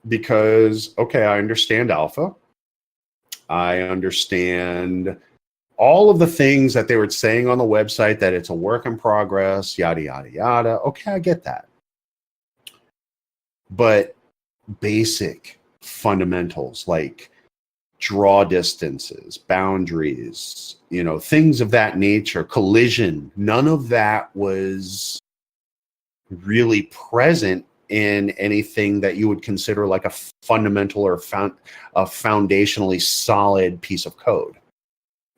because, okay, I understand alpha. I understand all of the things that they were saying on the website, that it's a work in progress, yada, yada, yada. Okay, I get that. But basic fundamentals like draw distances, boundaries, things of that nature, collision, none of that was really present in anything that you would consider like a fundamental or a foundationally solid piece of code.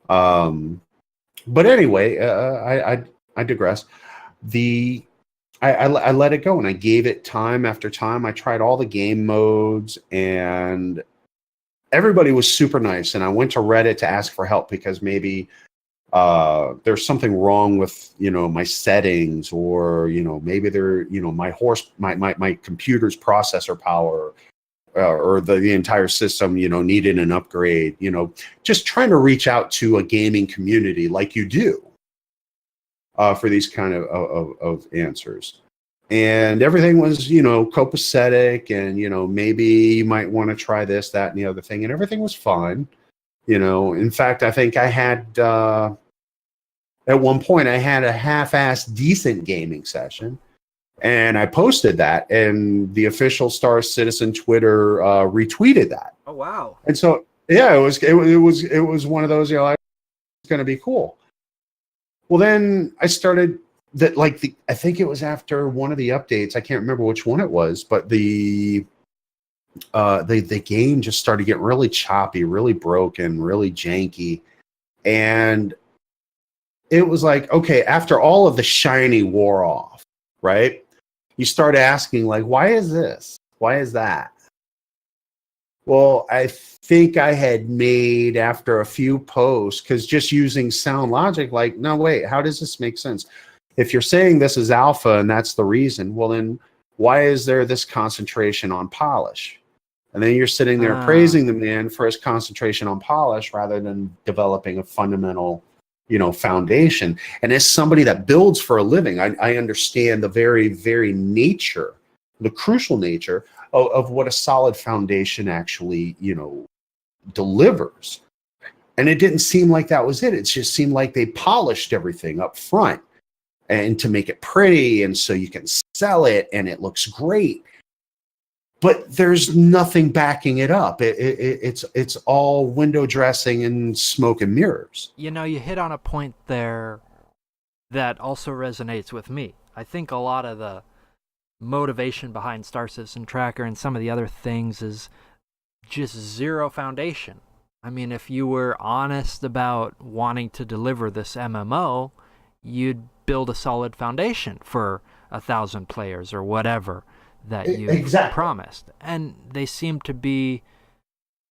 But anyway, I digress. I let it go, and I gave it time after time. I tried all the game modes, and everybody was super nice. And I went to Reddit to ask for help because maybe there's something wrong with my settings, or maybe my computer's processor power, or the entire system needed an upgrade. Just trying to reach out to a gaming community like you do. For these kind of answers. And everything was, copacetic, and, maybe you might want to try this, that, and the other thing. And everything was fun. In fact, I think I had, at one point, I had a half-assed decent gaming session. And I posted that, and the official Star Citizen Twitter retweeted that. Oh, wow. And so, yeah, it was one of those, it's going to be cool. Well, then I started that, I think it was after one of the updates. I can't remember which one it was, but the game just started getting really choppy, really broken, really janky. And it was like, okay, after all of the shiny wore off, right? You start asking, like, why is this? Why is that? Well, I think I had made, after a few posts, because just using sound logic, like, no, wait, how does this make sense? If you're saying this is alpha and that's the reason, well, then why is there this concentration on polish? And then you're sitting there praising the man for his concentration on polish rather than developing a fundamental, foundation. And as somebody that builds for a living, I understand the very, very nature, the crucial nature of what a solid foundation actually, delivers. And it didn't seem like that was it. It just seemed like they polished everything up front and to make it pretty, and so you can sell it and it looks great. But there's nothing backing it up. It's all window dressing and smoke and mirrors. You hit on a point there that also resonates with me. I think a lot of the motivation behind Star Citizen Tracker and some of the other things is just zero foundation. I mean, if you were honest about wanting to deliver this MMO, you'd build a solid foundation for 1,000 players or whatever that you promised. And they seem to be,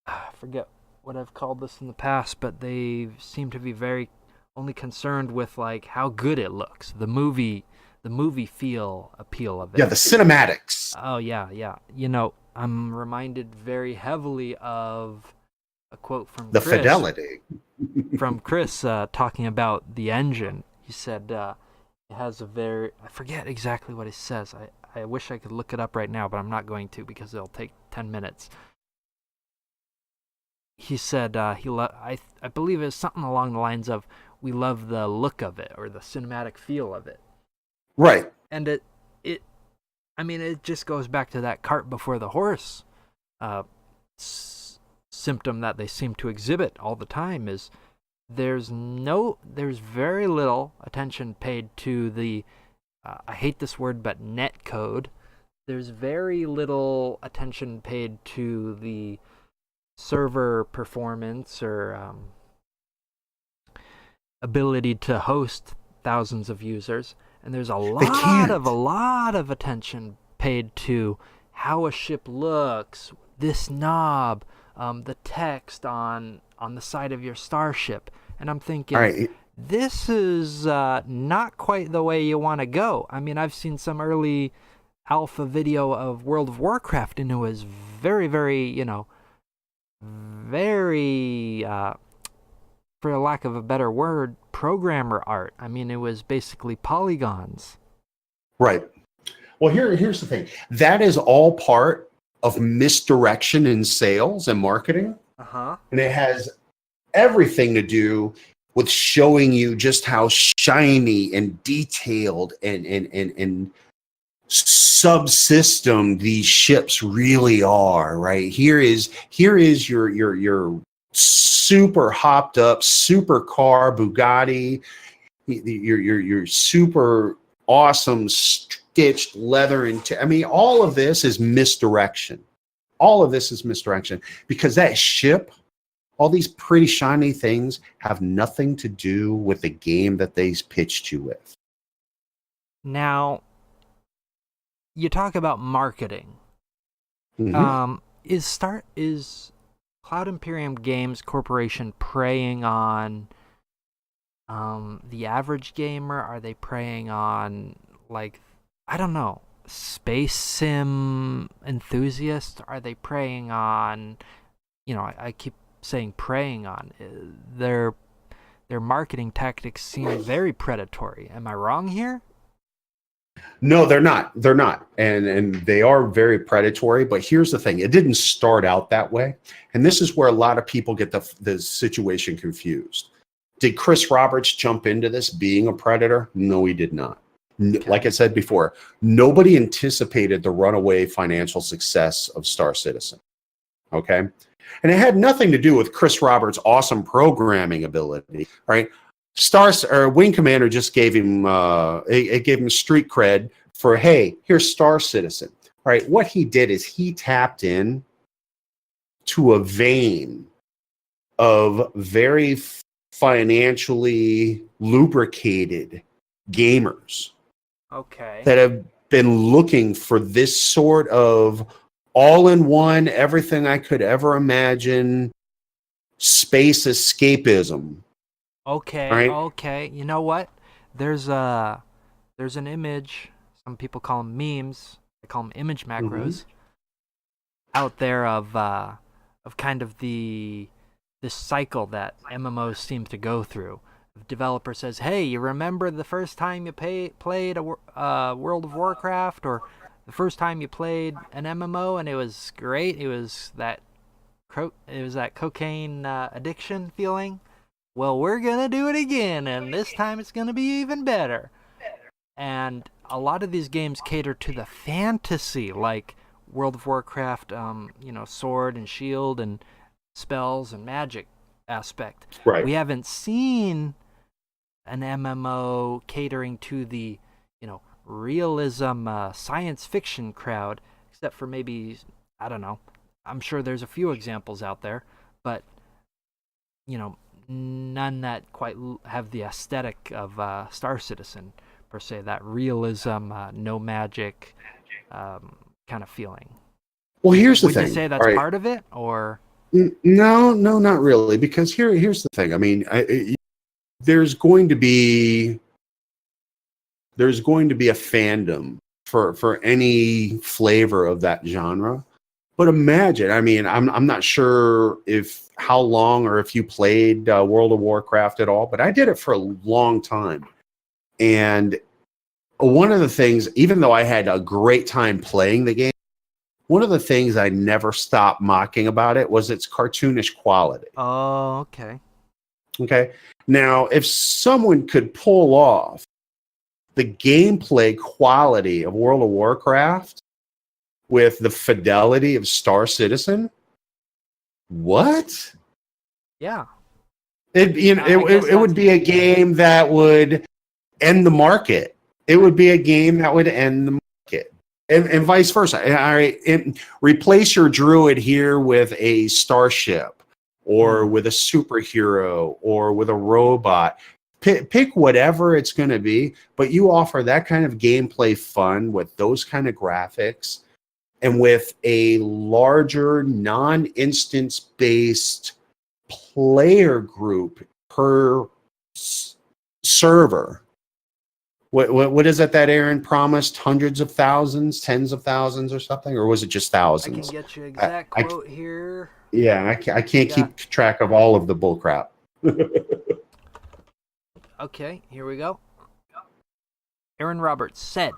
I forget what I've called this in the past, but they seem to be very only concerned with like how good it looks, the movie feel appeal of it. Yeah, the cinematics. Oh yeah. I'm reminded very heavily of a quote from the Chris, fidelity from Chris talking about the engine. He said it has a very, I forget exactly what he says. I wish I could look it up right now, but I'm not going to because it'll take 10 minutes. He said I believe it's something along the lines of, we love the look of it or the cinematic feel of it. Right. And it just goes back to that cart before the horse symptom that they seem to exhibit all the time. Is there's very little attention paid to the I hate this word, but net code. There's very little attention paid to the server performance or ability to host thousands of users, and there's a lot of attention paid to how a ship looks, this knob, the text on the side of your starship. And I'm thinking, right, this is not quite the way you want to go. I mean, I've seen some early alpha video of World of Warcraft, and it was very, very, very, for lack of a better word, programmer art. I mean, it was basically polygons. Right. Well, here's the thing. That is all part of misdirection in sales and marketing. Uh-huh. And it has everything to do with showing you just how shiny and detailed and subsystem these ships really are, right? Here is your super hopped up supercar Bugatti, your super awesome stitched leather, and all of this is misdirection. All of this is misdirection because that ship, all these pretty shiny things, have nothing to do with the game that they pitched you with. Now, you talk about marketing. Mm-hmm. Is Cloud Imperium Games Corporation preying on the average gamer? Are they preying on, like, I don't know, space sim enthusiasts? Are they preying on, I keep saying preying on, their marketing tactics seem very predatory. Am I wrong here? No, they're not. And they are very predatory, but here's the thing. It didn't start out that way. And this is where a lot of people get the situation confused. Did Chris Roberts jump into this being a predator? No, he did not. Okay. Like I said before, nobody anticipated the runaway financial success of Star Citizen. Okay? And it had nothing to do with Chris Roberts' awesome programming ability, right? Wing Commander just gave him it gave him street cred for, hey, here's Star Citizen. Right? What he did is he tapped in to a vein of very financially lubricated gamers Okay. that have been looking for this sort of all-in-one, everything I could ever imagine, space escapism. Okay. Right? Okay. You know what? There's an image. Some people call them memes. I call them image macros. Out there of kind of this cycle that MMOs seem to go through. The developer says, "Hey, you remember the first time you played a World of Warcraft, or the first time you played an MMO, and it was great. It was that cocaine addiction feeling. Well, we're gonna do it again, and this time it's gonna be even better." And a lot of these games cater to the fantasy, like World of Warcraft, sword and shield and spells and magic aspect. Right. We haven't seen an MMO catering to the, realism science fiction crowd, except for maybe, I don't know. I'm sure there's a few examples out there, but, none that quite have the aesthetic of Star Citizen, per se, that realism, no magic kind of feeling. Well, here's the Would thing. you say that's All right. part of it, or? No, not really. Because here's the thing. I mean, there's going to be a fandom for any flavor of that genre. But imagine, I mean, I'm not sure how long or if you played World of Warcraft at all, but I did it for a long time. And one of the things, even though I had a great time playing the game, one of the things I never stopped mocking about it was its cartoonish quality. Oh, okay. Okay. Now, if someone could pull off the gameplay quality of World of Warcraft with the fidelity of Star Citizen, what? Yeah. It would be a game that would end the market. It would be a game that would end the market. And vice versa. All right, replace your druid here with a starship, or with a superhero, or with a robot. Pick whatever it's going to be, but you offer that kind of gameplay fun with those kind of graphics, and with a larger non-instance based player group per server. What is it that Aaron promised? Hundreds of thousands, tens of thousands, or something, or was it just thousands? I can get you exact quote here. Yeah, I can't keep track of all of the bullcrap. Okay, here we go. Aaron Roberts said,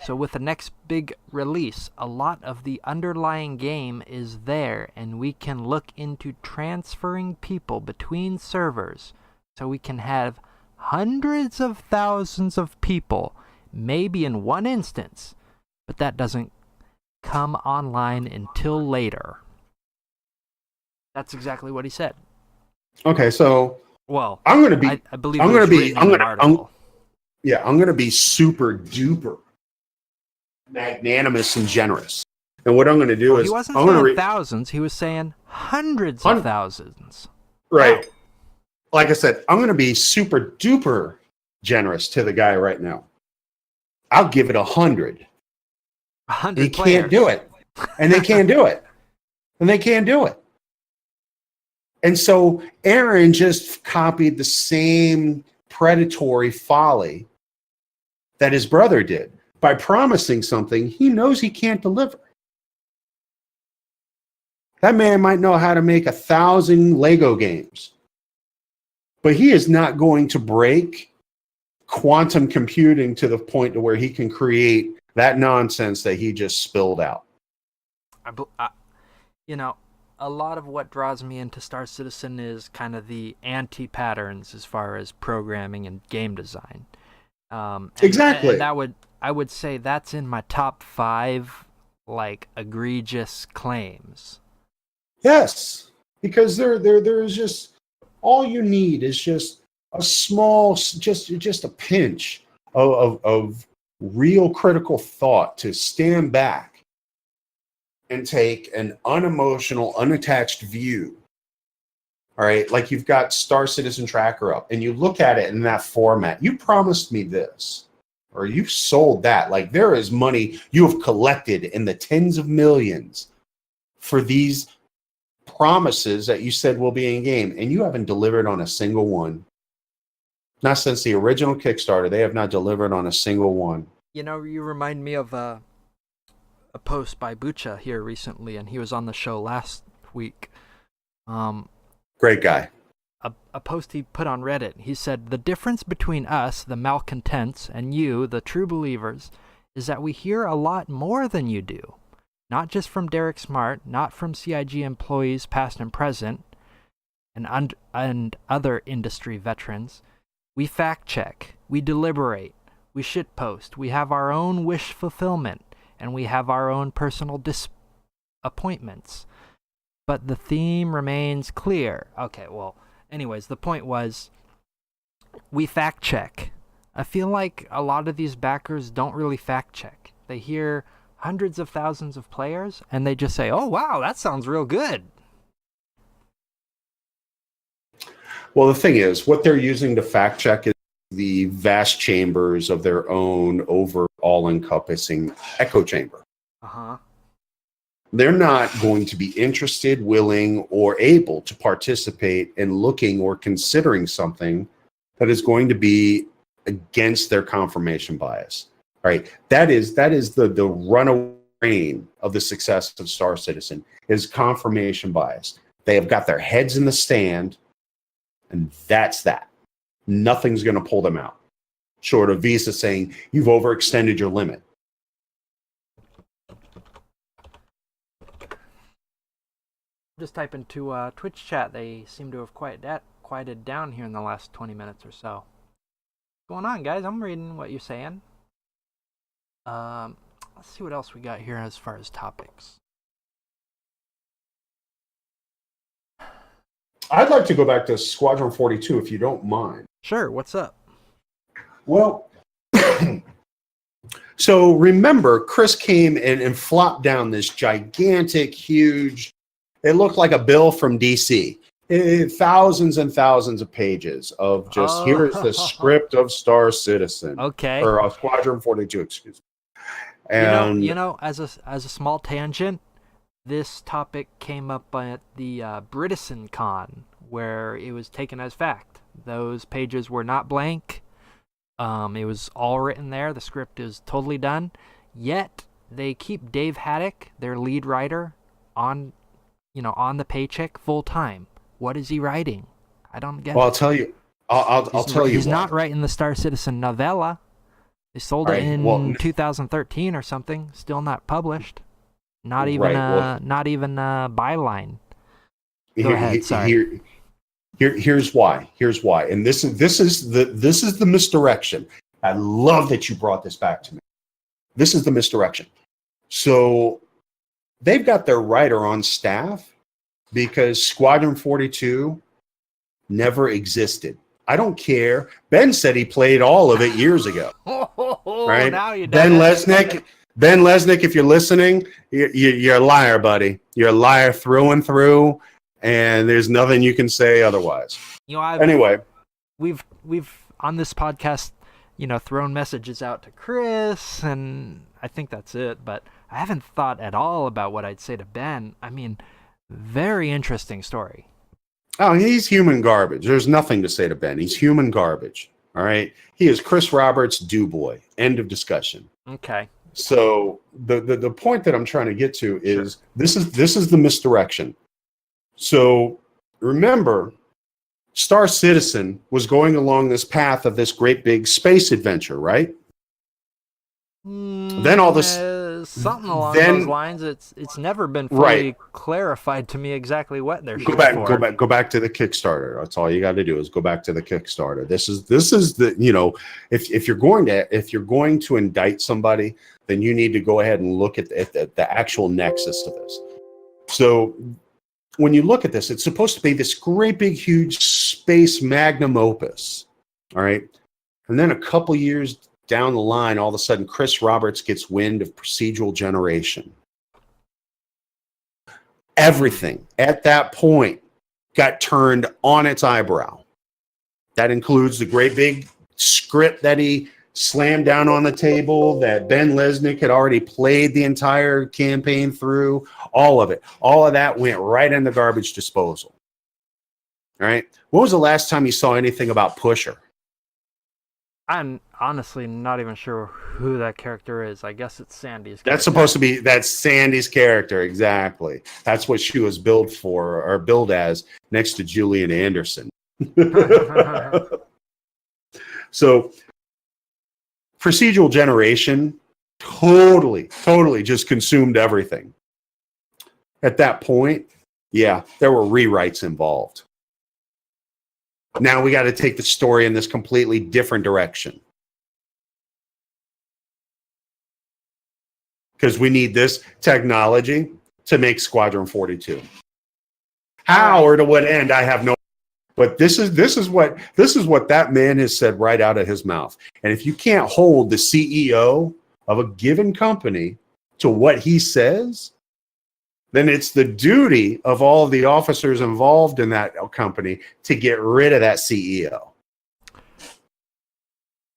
"So with the next big release, a lot of the underlying game is there, and we can look into transferring people between servers, so we can have hundreds of thousands of people, maybe in one instance, but that doesn't come online until later." That's exactly what he said. Okay, so Well, I'm going to be. I believe I'm it was going to be. written in an article. I'm going to be super duper magnanimous and generous. And what I'm going to do is He wasn't I'm going saying to thousands. He was saying hundreds of thousands. right. Like I said, I'm going to be super duper generous to the guy right now. I'll give it 100. 100 He players. can't do it, and they can't do it, and they can't do it. And so Aaron just copied the same predatory folly that his brother did by promising something he knows he can't deliver. That man might know how to make 1,000 Lego games, but he is not going to break quantum computing to the point to where he can create that nonsense that he just spilled out. A lot of what draws me into Star Citizen is kind of the anti-patterns as far as programming and game design. Exactly. And I would say that's in my top 5, egregious claims. Yes, because there's just all you need is just a small, just a pinch of real critical thought to stand back and take an unemotional, unattached view All right, like you've got Star Citizen Tracker up, and you look at it in that format. You promised me this, or you sold that. Like there is money you have collected in the tens of millions for these promises that you said will be in game, and you haven't delivered on a single one. Not since the original Kickstarter, they have not delivered on a single one. You know, you remind me of a post by Bucha here recently, and he was on the show last week. Great guy. A post he put on Reddit. He said, "The difference between us, the malcontents, and you, the true believers, is that we hear a lot more than you do. Not just from Derek Smart, not from CIG employees past and present, and other industry veterans. We fact check, we deliberate, we shitpost, we have our own wish fulfillment, and we have our own personal disappointments. But the theme remains clear." Okay, well, anyways, the point was, we fact check. I feel like a lot of these backers don't really fact check. They hear hundreds of thousands of players, and they just say, "Oh, wow, that sounds real good." Well, the thing is, what they're using to fact check is the vast chambers of their own overall encompassing echo chamber. Uh-huh. They're not going to be interested, willing, or able to participate in looking or considering something that is going to be against their confirmation bias. All right. That is the runaway train of the success of Star Citizen is confirmation bias. They have got their heads in the stand, and that's that. Nothing's going to pull them out, short of Visa saying you've overextended your limit. Just type into Twitch chat. They seem to have quieted down here in the last 20 minutes or so. What's going on, guys? I'm reading what you're saying. Let's see what else we got here as far as topics. I'd like to go back to Squadron 42, if you don't mind. Sure, what's up? Well, so remember, Chris came in and flopped down this gigantic, huge, it looked like a bill from DC. Thousands and thousands of pages of just, here's the script of Star Citizen. Okay. Or Squadron 42, excuse me. And you know, as a small tangent, this topic came up at the Britison Con, where it was taken as fact. Those pages were not blank. It was all written there. The script is totally done. Yet they keep Dave Haddock, their lead writer, on the paycheck full time. What is he writing? I don't get it. Well, I'll tell you. I'll tell you. He's not writing the Star Citizen novella. They sold it in 2013 or something. Still not published. Not even not even a byline. Go ahead. Sorry. Here's why. Here's why. And this is the misdirection. I love that you brought this back to me. This is the misdirection. So they've got their writer on staff because Squadron 42 never existed. I don't care. Ben said he played all of it years ago. Right? Now you Ben Lesnick, if you're listening, you're a liar, buddy. You're a liar through and through, and there's nothing you can say otherwise. Anyway, we've on this podcast, thrown messages out to Chris, and I think that's it. But I haven't thought at all about what I'd say to Ben. I mean, very interesting story. Oh, he's human garbage. There's nothing to say to Ben. He's human garbage. All right. He is Chris Roberts' do-boy. End of discussion. Okay. So the point that I'm trying to get to is this is the misdirection. So remember, Star Citizen was going along this path of this great big space adventure, right? Then all this something along those lines. It's never been fully clarified to me exactly what they're shooting for. Go back to the Kickstarter. That's all you got to do is go back to the Kickstarter. This is the if you're going to indict somebody, then you need to go ahead and look at the actual nexus of this. So when you look at this, it's supposed to be this great big huge space magnum opus. All right, and then a couple years down the line, all of a sudden, Chris Roberts gets wind of procedural generation. Everything at that point got turned on its eyebrow. That includes the great big script that he slammed down on the table that Ben Lesnick had already played the entire campaign through. All of it. All of that went right in the garbage disposal. All right. When was the last time you saw anything about Pusher? I'm honestly not even sure who that character is. I guess it's Sandy's character. That's supposed to be, that's Sandy's character. Exactly. That's what she was billed for, or billed as, next to Julian Anderson. So procedural generation totally just consumed everything. At that point, yeah, there were rewrites involved. Now we got to take the story in this completely different direction. Because we need this technology to make Squadron 42. How or to what end, I have no. But this is what that man has said right out of his mouth. And if you can't hold the CEO of a given company to what he says, then it's the duty of all of the officers involved in that company to get rid of that CEO.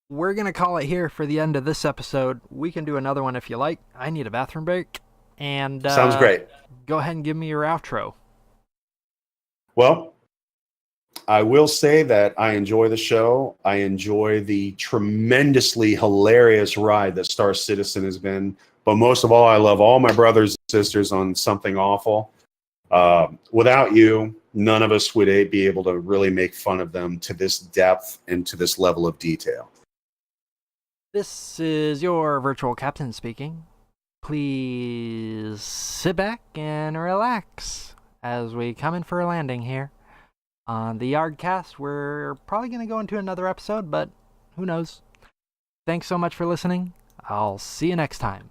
We're going to call it here for the end of this episode. We can do another one if you like. I need a bathroom break. And sounds great. Go ahead and give me your outro. Well, I will say that I enjoy the show. I enjoy the tremendously hilarious ride that Star Citizen has been. But most of all, I love all my brothers and sisters on Something Awful. Without you, none of us would be able to really make fun of them to this depth and to this level of detail. This is your virtual captain speaking. Please sit back and relax as we come in for a landing here. On the ARGcast, we're probably going to go into another episode, but who knows? Thanks so much for listening. I'll see you next time.